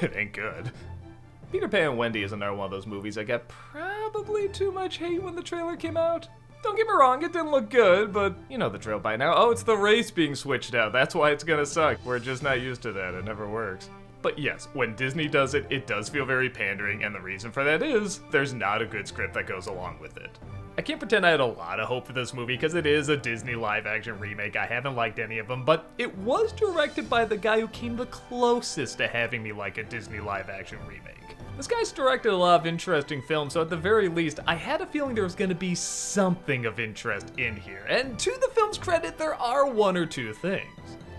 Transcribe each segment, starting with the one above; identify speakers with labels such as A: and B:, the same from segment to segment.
A: It ain't good. Peter Pan and Wendy is another one of those movies that got probably too much hate when the trailer came out. Don't get me wrong, it didn't look good, but you know the drill by now. Oh, it's the race being switched out. That's why it's gonna suck. We're just not used to that. It never works. But yes, when Disney does it, it does feel very pandering, and the reason for that is there's not a good script that goes along with it. I can't pretend I had a lot of hope for this movie because it is a Disney live-action remake. I haven't liked any of them, but it was directed by the guy who came the closest to having me like a Disney live-action remake. This guy's directed a lot of interesting films, so at the very least, I had a feeling there was going to be something of interest in here. And to the film's credit, there are one or two things.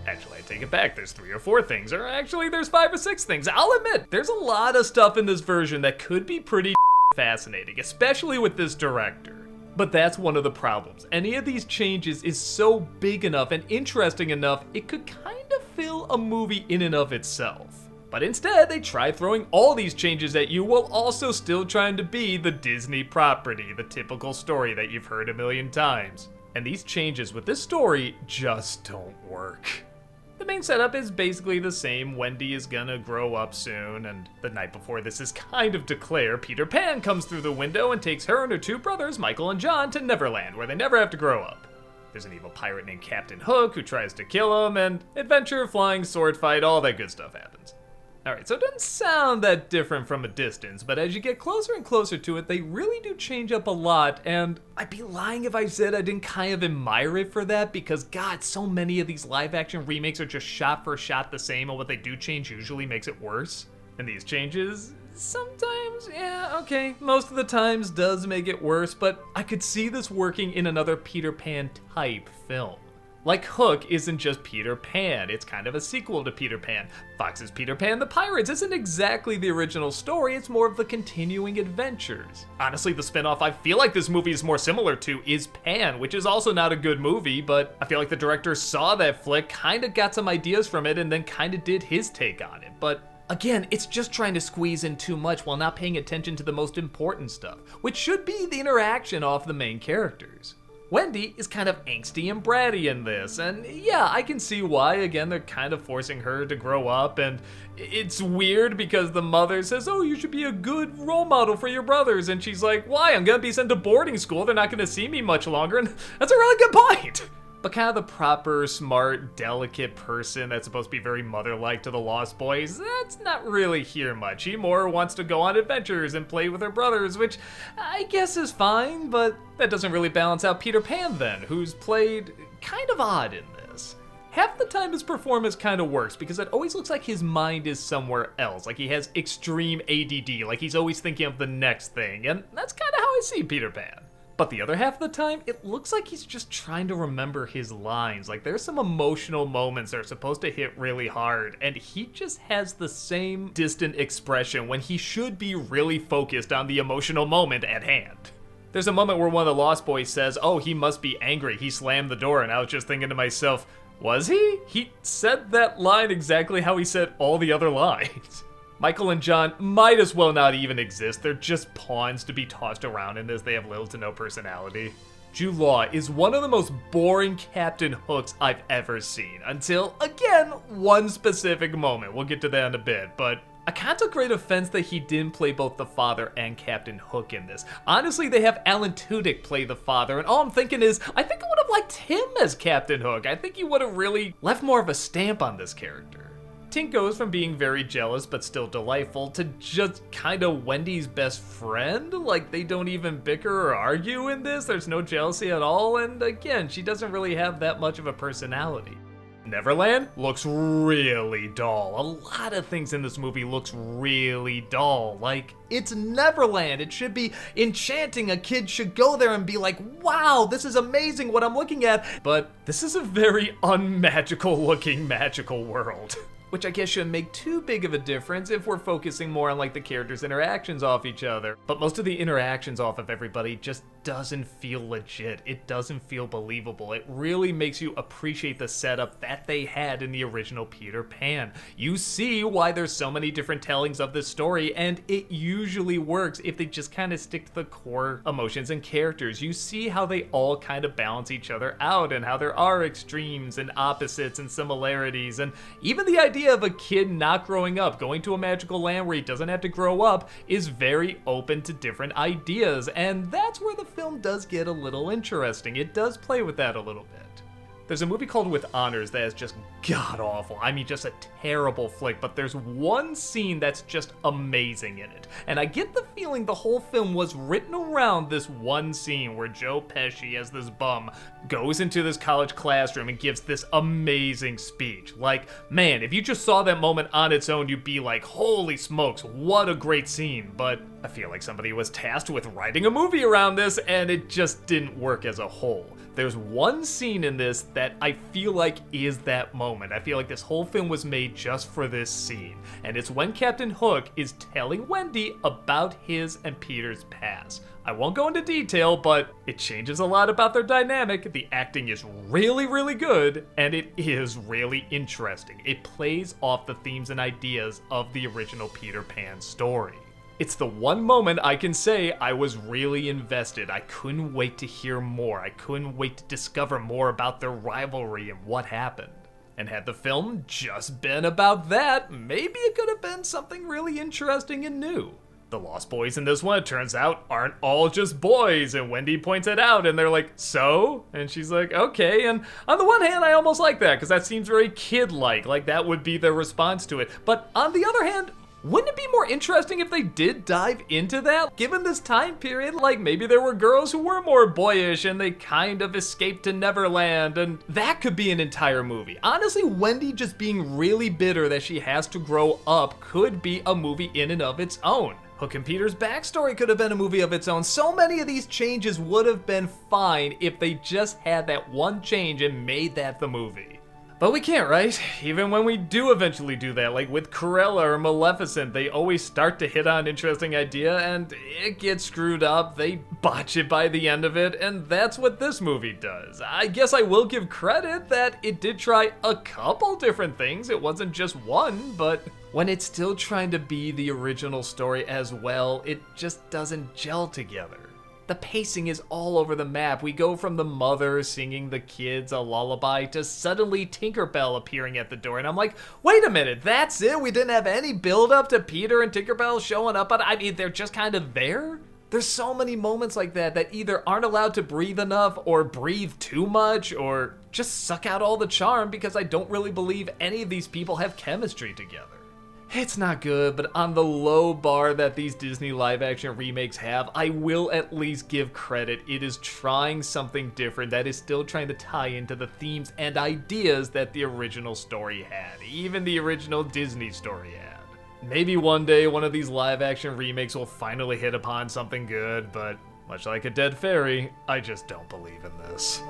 A: Actually, I take it back, there's 3 or 4 things, or actually there's 5 or 6 things. I'll admit, there's a lot of stuff in this version that could be pretty fascinating, especially with this director. But that's one of the problems. Any of these changes is so big enough and interesting enough, it could kind of fill a movie in and of itself. But instead, they try throwing all these changes at you while also still trying to be the Disney property, the typical story that you've heard a million times. And these changes with this story just don't work. The main setup is basically the same. Wendy is gonna grow up soon, and the night before this is kind of declared, Peter Pan comes through the window and takes her and her 2 brothers, Michael and John, to Neverland, where they never have to grow up. There's an evil pirate named Captain Hook who tries to kill him, and adventure, flying, sword fight, all that good stuff happens. Alright, so it doesn't sound that different from a distance, but as you get closer and closer to it, they really do change up a lot, and I'd be lying if I said I didn't kind of admire it for that, because God, so many of these live-action remakes are just shot for shot the same, and what they do change usually makes it worse. And these changes, sometimes, yeah, okay, most of the times does make it worse, but I could see this working in another Peter Pan type film. Like Hook isn't just Peter Pan, it's kind of a sequel to Peter Pan. Fox's Peter Pan the Pirates isn't exactly the original story, it's more of the continuing adventures. Honestly, the spinoff I feel like this movie is more similar to is Pan, which is also not a good movie, but I feel like the director saw that flick, kinda got some ideas from it, and then kinda did his take on it. But again, it's just trying to squeeze in too much while not paying attention to the most important stuff, which should be the interaction of the main characters. Wendy is kind of angsty and bratty in this, and yeah, I can see why. Again, they're kind of forcing her to grow up, and it's weird because the mother says, oh, you should be a good role model for your brothers, and she's like, why? I'm gonna be sent to boarding school, they're not gonna see me much longer, and that's a really good point! But kind of the proper, smart, delicate person that's supposed to be very mother-like to the Lost Boys, that's not really here much. He more wants to go on adventures and play with her brothers, which I guess is fine, but that doesn't really balance out Peter Pan then, who's played kind of odd in this. Half the time his performance kind of works because it always looks like his mind is somewhere else, like he has extreme ADD, like he's always thinking of the next thing, and that's kind of how I see Peter Pan. But the other half of the time, it looks like he's just trying to remember his lines. Like there's some emotional moments that are supposed to hit really hard, and he just has the same distant expression when he should be really focused on the emotional moment at hand. There's a moment where one of the Lost Boys says, oh, he must be angry, he slammed the door, and I was just thinking to myself, was he? He said that line exactly how he said all the other lines. Michael and John might as well not even exist. They're just pawns to be tossed around in this. They have little to no personality. Jude Law is one of the most boring Captain Hooks I've ever seen. Until, again, one specific moment. We'll get to that in a bit, but I kind of took great offense that he didn't play both the father and Captain Hook in this. Honestly, they have Alan Tudyk play the father, and all I'm thinking is, I think I would have liked him as Captain Hook. I think he would have really left more of a stamp on this character. Tink goes from being very jealous but still delightful to just kind of Wendy's best friend. Like they don't even bicker or argue in this. There's no jealousy at all, and again, she doesn't really have that much of a personality. Neverland looks really dull. A lot of things in this movie looks really dull. Like, it's Neverland. It should be enchanting. A kid should go there and be like, wow, this is amazing what I'm looking at. But this is a very unmagical looking magical world. Which I guess shouldn't make too big of a difference if we're focusing more on like the characters' interactions off each other. But most of the interactions off of everybody just doesn't feel legit. It doesn't feel believable. It really makes you appreciate the setup that they had in the original Peter Pan. You see why there's so many different tellings of this story, and it usually works if they just kind of stick to the core emotions and characters. You see how they all kind of balance each other out, and how there are extremes and opposites and similarities, and even the idea of a kid not growing up, going to a magical land where he doesn't have to grow up, is very open to different ideas, and that's where the film does get a little interesting. It does play with that a little bit. There's a movie called With Honors that is just god-awful. I mean, just a terrible flick, but there's one scene that's just amazing in it. And I get the feeling the whole film was written around this one scene where Joe Pesci, as this bum, goes into this college classroom and gives this amazing speech. Like, man, if you just saw that moment on its own, you'd be like, holy smokes, what a great scene. But I feel like somebody was tasked with writing a movie around this, and it just didn't work as a whole. There's one scene in this that I feel like is that moment. I feel like this whole film was made just for this scene. And it's when Captain Hook is telling Wendy about his and Peter's past. I won't go into detail, but it changes a lot about their dynamic. The acting is really, really good, and it is really interesting. It plays off the themes and ideas of the original Peter Pan story. It's the one moment I can say I was really invested. I couldn't wait to hear more. I couldn't wait to discover more about their rivalry and what happened. And had the film just been about that, maybe it could have been something really interesting and new. The Lost Boys in this one, it turns out, aren't all just boys, and Wendy points it out, and they're like, so? And she's like, okay, and on the one hand, I almost like that, because that seems very kid-like, like that would be their response to it. But on the other hand, wouldn't it be more interesting if they did dive into that? Given this time period, like maybe there were girls who were more boyish and they kind of escaped to Neverland, and that could be an entire movie. Honestly, Wendy just being really bitter that she has to grow up could be a movie in and of its own. Hook and Peter's backstory could have been a movie of its own. So many of these changes would have been fine if they just had that one change and made that the movie. But we can't, right? Even when we do eventually do that, like with Cruella or Maleficent, they always start to hit on an interesting idea and it gets screwed up, they botch it by the end of it, and that's what this movie does. I guess I will give credit that it did try a couple different things, it wasn't just one, but when it's still trying to be the original story as well, it just doesn't gel together. The pacing is all over the map. We go from the mother singing the kids a lullaby to suddenly Tinkerbell appearing at the door. And I'm like, wait a minute, that's it? We didn't have any build up to Peter and Tinkerbell showing up, but I mean, they're just kind of there? There's so many moments like that either aren't allowed to breathe enough or breathe too much or just suck out all the charm because I don't really believe any of these people have chemistry together. It's not good, but on the low bar that these Disney live-action remakes have, I will at least give credit. It is trying something different that is still trying to tie into the themes and ideas that the original story had, even the original Disney story had. Maybe one day one of these live-action remakes will finally hit upon something good, but much like a dead fairy, I just don't believe in this.